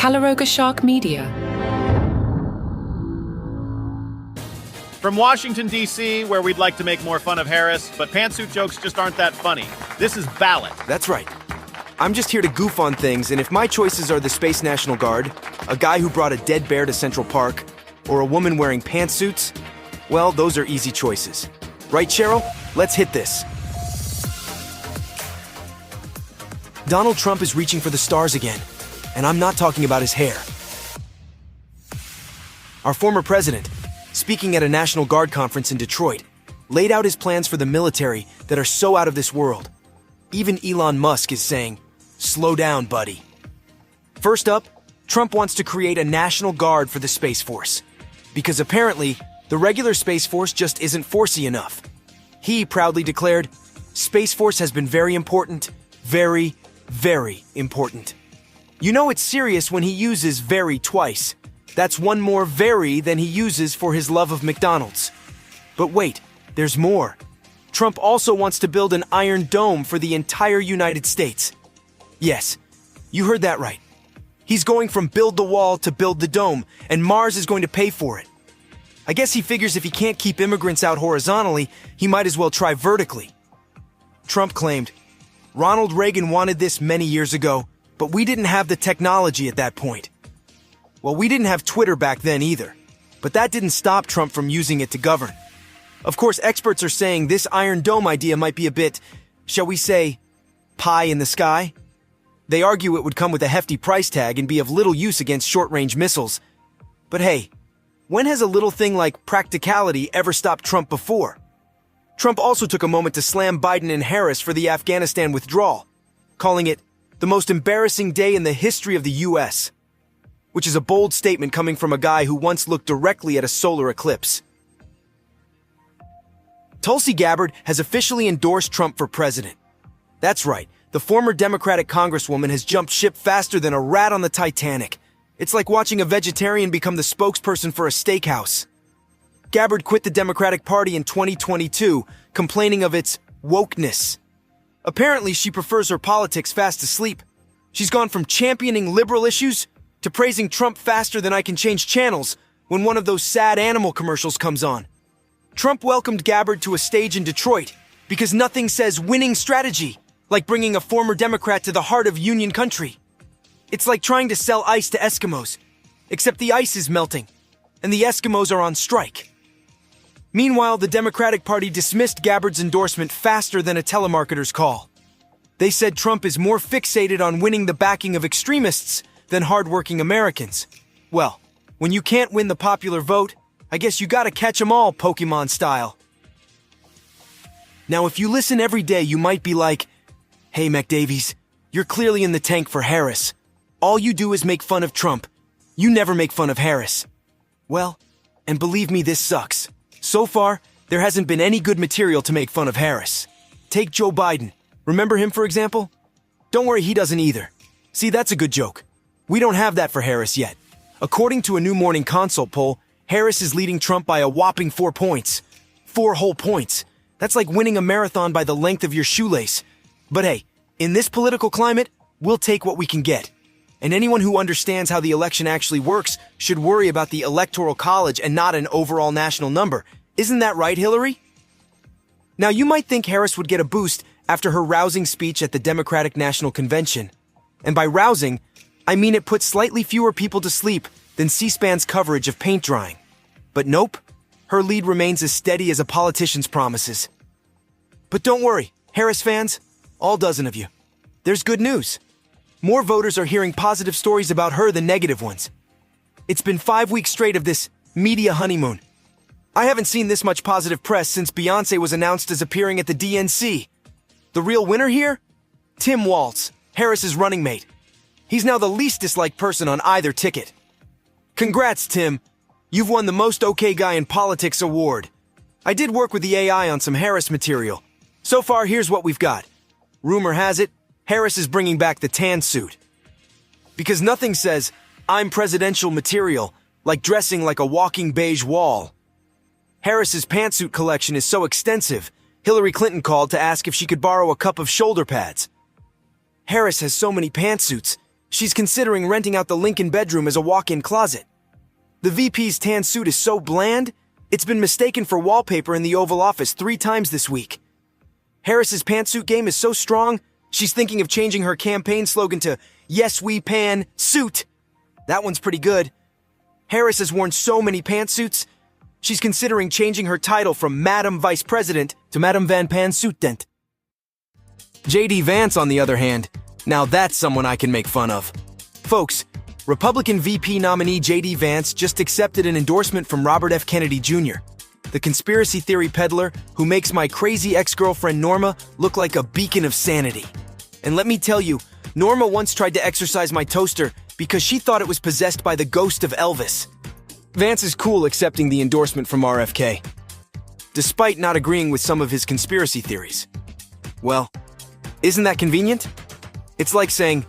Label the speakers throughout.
Speaker 1: Calaroga Shark Media.
Speaker 2: From Washington, D.C., where we'd like to make more fun of Harris, but pantsuit jokes just aren't that funny. This is Ballot.
Speaker 3: That's right. I'm just here to goof on things, and if my choices are the Space National Guard, a guy who brought a dead bear to Central Park, or a woman wearing pantsuits, well, those are easy choices. Right, Cheryl? Let's hit this. Donald Trump is reaching for the stars again, and I'm not talking about his hair. Our former president, speaking at a National Guard conference in Detroit, laid out his plans for the military that are so out of this world. Even Elon Musk is saying, "Slow down, buddy." First up, Trump wants to create a National Guard for the Space Force, because apparently, the regular Space Force just isn't forcey enough. He proudly declared, "Space Force has been very important, very, very important." You know it's serious when he uses very twice. That's one more very than he uses for his love of McDonald's. But wait, there's more. Trump also wants to build an Iron Dome for the entire United States. Yes, you heard that right. He's going from build the wall to build the dome, and Mars is going to pay for it. I guess he figures if he can't keep immigrants out horizontally, he might as well try vertically. Trump claimed, "Ronald Reagan wanted this many years ago, but we didn't have the technology at that point." Well, we didn't have Twitter back then either, but that didn't stop Trump from using it to govern. Of course, experts are saying this Iron Dome idea might be a bit, shall we say, pie in the sky. They argue it would come with a hefty price tag and be of little use against short-range missiles. But hey, when has a little thing like practicality ever stopped Trump before? Trump also took a moment to slam Biden and Harris for the Afghanistan withdrawal, calling it the most embarrassing day in the history of the U.S., which is a bold statement coming from a guy who once looked directly at a solar eclipse. Tulsi Gabbard has officially endorsed Trump for president. That's right, the former Democratic congresswoman has jumped ship faster than a rat on the Titanic. It's like watching a vegetarian become the spokesperson for a steakhouse. Gabbard quit the Democratic Party in 2022, complaining of its wokeness. Apparently, she prefers her politics fast asleep. She's gone from championing liberal issues to praising Trump faster than I can change channels when one of those sad animal commercials comes on. Trump welcomed Gabbard to a stage in Detroit because nothing says winning strategy like bringing a former Democrat to the heart of Union country. It's like trying to sell ice to Eskimos, except the ice is melting and the Eskimos are on strike. Meanwhile, the Democratic Party dismissed Gabbard's endorsement faster than a telemarketer's call. They said Trump is more fixated on winning the backing of extremists than hardworking Americans. Well, when you can't win the popular vote, I guess you gotta catch 'em all, Pokemon style. Now, if you listen every day, you might be like, "Hey, McDavies, you're clearly in the tank for Harris. All you do is make fun of Trump. You never make fun of Harris." Well, and believe me, this sucks. So far, there hasn't been any good material to make fun of Harris. Take Joe Biden. Remember him, for example? Don't worry, he doesn't either. See, that's a good joke. We don't have that for Harris yet. According to a new Morning Consult poll, Harris is leading Trump by a whopping 4 points. 4 whole points. That's like winning a marathon by the length of your shoelace. But hey, in this political climate, we'll take what we can get. And anyone who understands how the election actually works should worry about the Electoral College and not an overall national number. Isn't that right, Hillary? Now, you might think Harris would get a boost after her rousing speech at the Democratic National Convention. And by rousing, I mean it put slightly fewer people to sleep than C-SPAN's coverage of paint drying. But nope, her lead remains as steady as a politician's promises. But don't worry, Harris fans, all dozen of you. There's good news. More voters are hearing positive stories about her than negative ones. It's been 5 weeks straight of this media honeymoon. I haven't seen this much positive press since Beyoncé was announced as appearing at the DNC. The real winner here? Tim Walz, Harris's running mate. He's now the least disliked person on either ticket. Congrats, Tim. You've won the Most OK Guy in Politics award. I did work with the AI on some Harris material. So far, here's what we've got. Rumor has it, Harris is bringing back the tan suit. Because nothing says, "I'm presidential material," like dressing like a walking beige wall. Harris's pantsuit collection is so extensive, Hillary Clinton called to ask if she could borrow a cup of shoulder pads. Harris has so many pantsuits, She's considering renting out the Lincoln bedroom as a walk-in closet. The VP's tan suit is so bland, it's been mistaken for wallpaper in the Oval Office 3 times this week. Harris's pantsuit game is so strong, she's thinking of changing her campaign slogan to "Yes, we pan suit." That one's pretty good. Harris has worn so many pantsuits, she's considering changing her title from Madam Vice President to Madam Van Pantsuitdent. J.D. Vance, on the other hand, now that's someone I can make fun of. Folks, Republican VP nominee J.D. Vance just accepted an endorsement from Robert F. Kennedy Jr., the conspiracy theory peddler who makes my crazy ex-girlfriend Norma look like a beacon of sanity. And let me tell you, Norma once tried to exorcise my toaster because she thought it was possessed by the ghost of Elvis. Vance is cool accepting the endorsement from RFK, despite not agreeing with some of his conspiracy theories. Well, isn't that convenient? It's like saying,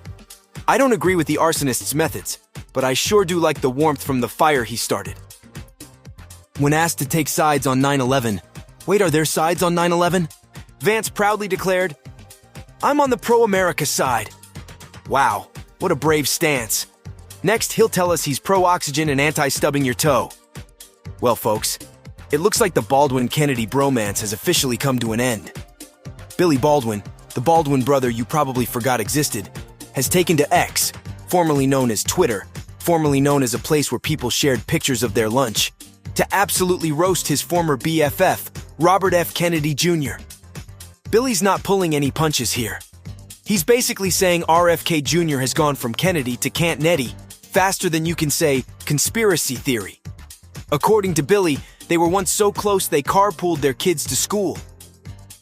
Speaker 3: I don't agree with the arsonist's methods, but I sure do like the warmth from the fire he started. When asked to take sides on 9/11, wait, are there sides on 9/11? Vance proudly declared, I'm on the pro-America side. Wow, what a brave stance. Next, he'll tell us he's pro-oxygen and anti-stubbing your toe. Well, folks, it looks like the Baldwin-Kennedy bromance has officially come to an end. Billy Baldwin, the Baldwin brother you probably forgot existed, has taken to X, formerly known as Twitter, formerly known as a place where people shared pictures of their lunch, to absolutely roast his former BFF, Robert F. Kennedy Jr. Billy's not pulling any punches here. He's basically saying RFK Jr. has gone from Kennedy to Can't Nettie faster than you can say conspiracy theory. According to Billy, they were once so close they carpooled their kids to school.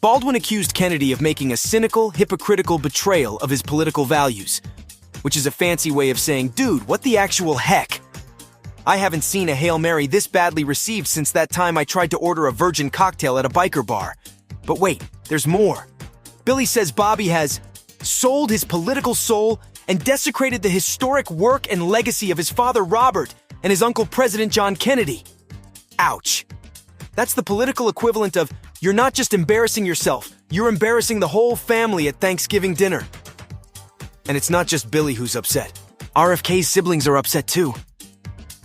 Speaker 3: Baldwin accused Kennedy of making a cynical, hypocritical betrayal of his political values, which is a fancy way of saying, dude, what the actual heck? I haven't seen a Hail Mary this badly received since that time I tried to order a virgin cocktail at a biker bar. But wait, there's more. Billy says Bobby has sold his political soul and desecrated the historic work and legacy of his father Robert and his uncle President John Kennedy. Ouch. That's the political equivalent of, you're not just embarrassing yourself, you're embarrassing the whole family at Thanksgiving dinner. And it's not just Billy who's upset. RFK's siblings are upset too.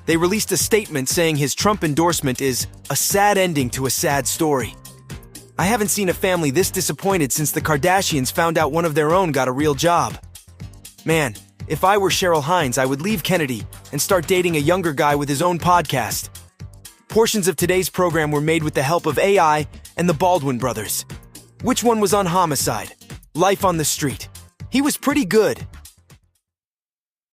Speaker 3: They released a statement saying his Trump endorsement is a sad ending to a sad story. I haven't seen a family this disappointed since the Kardashians found out one of their own got a real job. Man, if I were Cheryl Hines, I would leave Kennedy and start dating a younger guy with his own podcast. Portions of today's program were made with the help of AI and the Baldwin brothers. Which one was on Homicide? Life on the Street. He was pretty good.